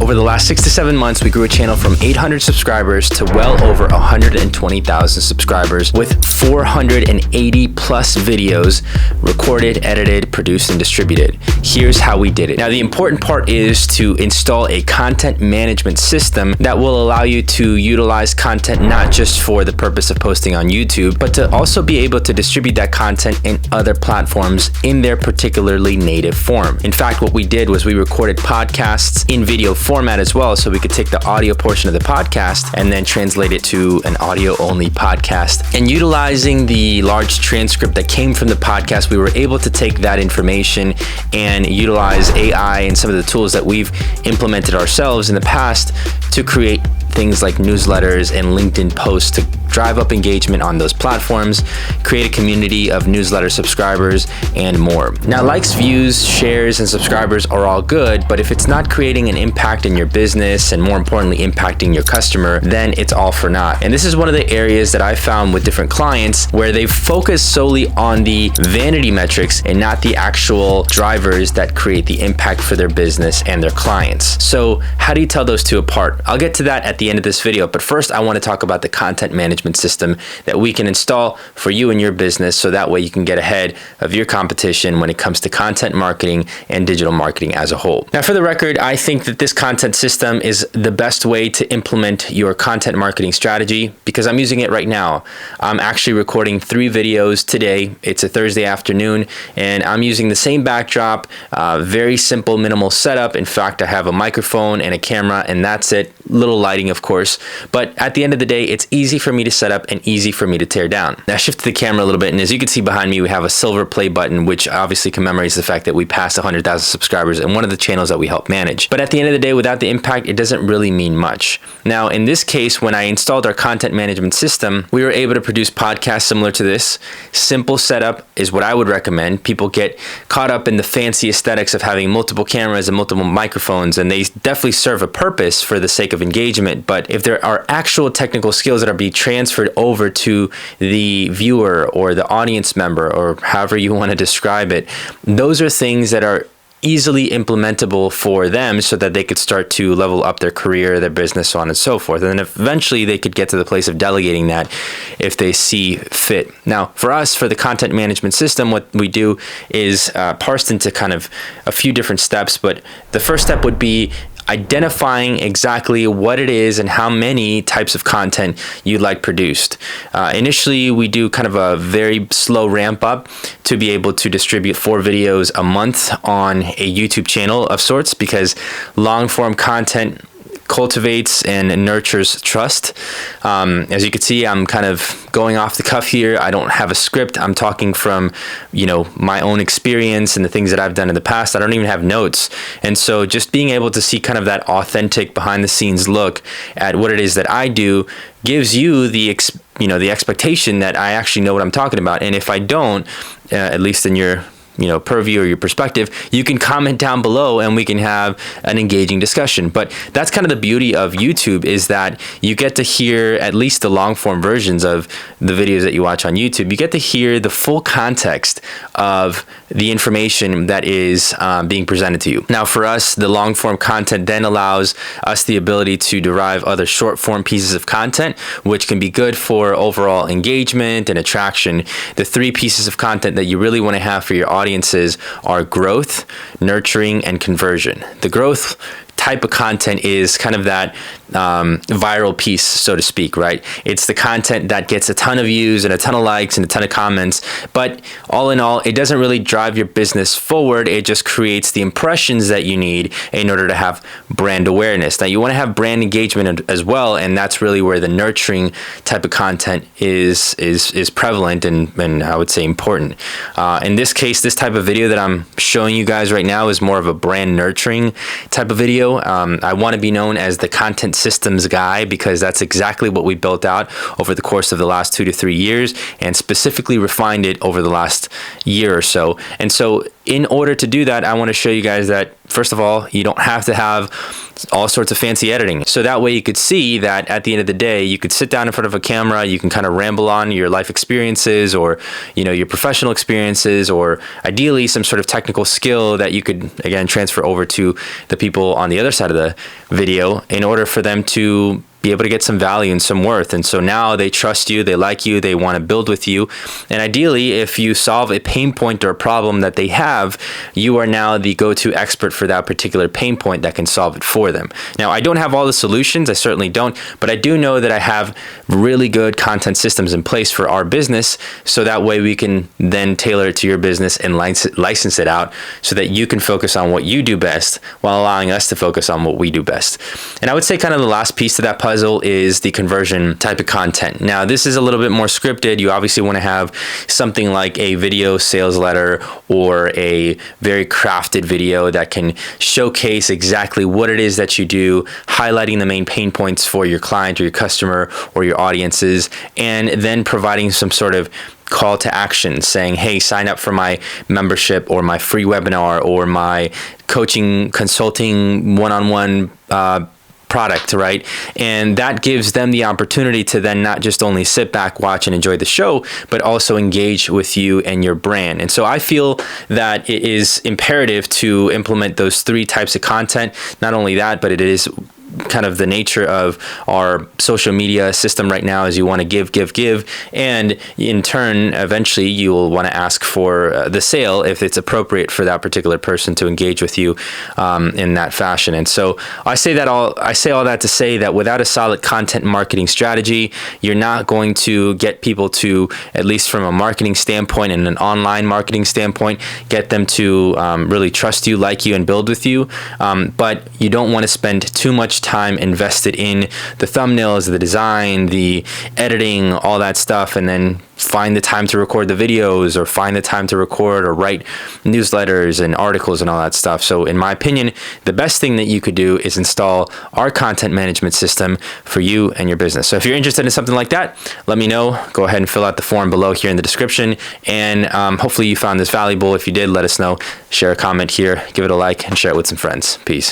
Over the last 6 to 7 months, we grew a channel from 800 subscribers to well over 120,000 subscribers with 480 plus videos recorded, edited, produced, and distributed. Here's how we did it. Now, the important part is to install a content management system that will allow you to utilize content not just for the purpose of posting on YouTube, but to also be able to distribute that content in other platforms in their particularly native form. In fact, what we did was we recorded podcasts in video format as well, so we could take the audio portion of the podcast and then translate it to an audio-only podcast. And utilizing the large transcript that came from the podcast, we were able to take that information and utilize AI and some of the tools that we've implemented ourselves in the past to create things like newsletters and LinkedIn posts to drive up engagement on those platforms, create a community of newsletter subscribers, and more. Now, likes, views, shares, and subscribers are all good, but if it's not creating an impact in your business and more importantly, impacting your customer, then it's all for naught. And this is one of the areas that I found with different clients where they focus solely on the vanity metrics and not the actual drivers that create the impact for their business and their clients. So how do you tell those two apart? I'll get to that at the end of this video, but first I want to talk about the content management system that we can install for you and your business, so that way you can get ahead of your competition when it comes to content marketing and digital marketing as a whole. Now, for the record, I think that this content system is the best way to implement your content marketing strategy because I'm using it right now. I'm actually recording 3 videos today. It's a Thursday afternoon, and I'm using the same backdrop, very simple, minimal setup. In fact, I have a microphone and a camera, and that's it. Little lighting, of course, but at the end of the day, it's easy for me to set up and easy for me to tear down. Now, shift the camera a little bit, and as you can see behind me, we have a silver play button, which obviously commemorates the fact that we passed 100,000 subscribers in one of the channels that we help manage. But at the end of the day, without the impact, it doesn't really mean much. Now, in this case, when I installed our content management system, we were able to produce podcasts similar to this. Simple setup is what I would recommend. People get caught up in the fancy aesthetics of having multiple cameras and multiple microphones, and they definitely serve a purpose for the sake of engagement. But if there are actual technical skills that are being transferred over to the viewer or the audience member, or however you want to describe it, those are things that are easily implementable for them so that they could start to level up their career, their business, so on and so forth. And then eventually they could get to the place of delegating that if they see fit. Now, for us, for the content management system, what we do is parsed into kind of a few different steps, but the first step would be identifying exactly what it is and how many types of content you'd like produced. Initially, we do kind of a very slow ramp up to be able to distribute 4 videos a month on a YouTube channel of sorts, because long form content cultivates and nurtures trust. As you can see, I'm kind of going off the cuff here. I don't have a script. I'm talking from, my own experience and the things that I've done in the past. I don't even have notes. And so just being able to see kind of that authentic behind the scenes look at what it is that I do gives you the expectation that I actually know what I'm talking about. And if I don't, at least in your purview or your perspective, you can comment down below and we can have an engaging discussion. But that's kind of the beauty of YouTube, is that you get to hear at least the long form versions of the videos that you watch on YouTube. You get to hear the full context of the information that is being presented to you. Now, for us, the long form content then allows us the ability to derive other short form pieces of content, which can be good for overall engagement and attraction. The 3 pieces of content that you really want to have for your audiences are growth, nurturing, and conversion. The growth type of content is kind of that viral piece, so to speak, right? It's the content that gets a ton of views and a ton of likes and a ton of comments, but all in all, it doesn't really drive your business forward. It just creates the impressions that you need in order to have brand awareness. Now, you want to have brand engagement as well, and that's really where the nurturing type of content is prevalent and I would say important. In this case, this type of video that I'm showing you guys right now is more of a brand nurturing type of video. I want to be known as the content systems guy because that's exactly what we built out over the course of the last 2 to 3 years and specifically refined it over the last year or so. And so in order to do that, I want to show you guys that, first of all, you don't have to have all sorts of fancy editing. So that way you could see that at the end of the day, you could sit down in front of a camera, you can kind of ramble on your life experiences or, your professional experiences, or ideally some sort of technical skill that you could, again, transfer over to the people on the other side of the video in order for them to be able to get some value and some worth. And so now they trust you, they like you, they want to build with you. And ideally, if you solve a pain point or a problem that they have, you are now the go-to expert for that particular pain point that can solve it for them. Now, I don't have all the solutions, I certainly don't, but I do know that I have really good content systems in place for our business, so that way we can then tailor it to your business and license it out so that you can focus on what you do best while allowing us to focus on what we do best. And I would say kind of the last piece to that puzzle is the conversion type of content. Now, this is a little bit more scripted. You obviously want to have something like a video sales letter or a very crafted video that can showcase exactly what it is that you do, highlighting the main pain points for your client or your customer or your audiences, and then providing some sort of call to action saying, hey, sign up for my membership or my free webinar or my coaching consulting one-on-one product, right? And that gives them the opportunity to then not just only sit back, watch, and enjoy the show, but also engage with you and your brand. And so I feel that it is imperative to implement those 3 types of content. Not only that, but it is kind of the nature of our social media system right now is you want to give, and in turn, eventually you will want to ask for the sale if it's appropriate for that particular person to engage with you in that fashion. And so I say all that to say that without a solid content marketing strategy, you're not going to get people to, at least from a marketing standpoint and an online marketing standpoint, get them to really trust you, like you, and build with you. But you don't want to spend too much time invested in the thumbnails, the design, the editing, all that stuff, and then find the time to record the videos or find the time to record or write newsletters and articles and all that stuff. So in my opinion, the best thing that you could do is install our content management system for you and your business. So if you're interested in something like that, let me know. Go ahead and fill out the form below here in the description. And hopefully you found this valuable. If you did, let us know. Share a comment here, give it a like, and share it with some friends. Peace.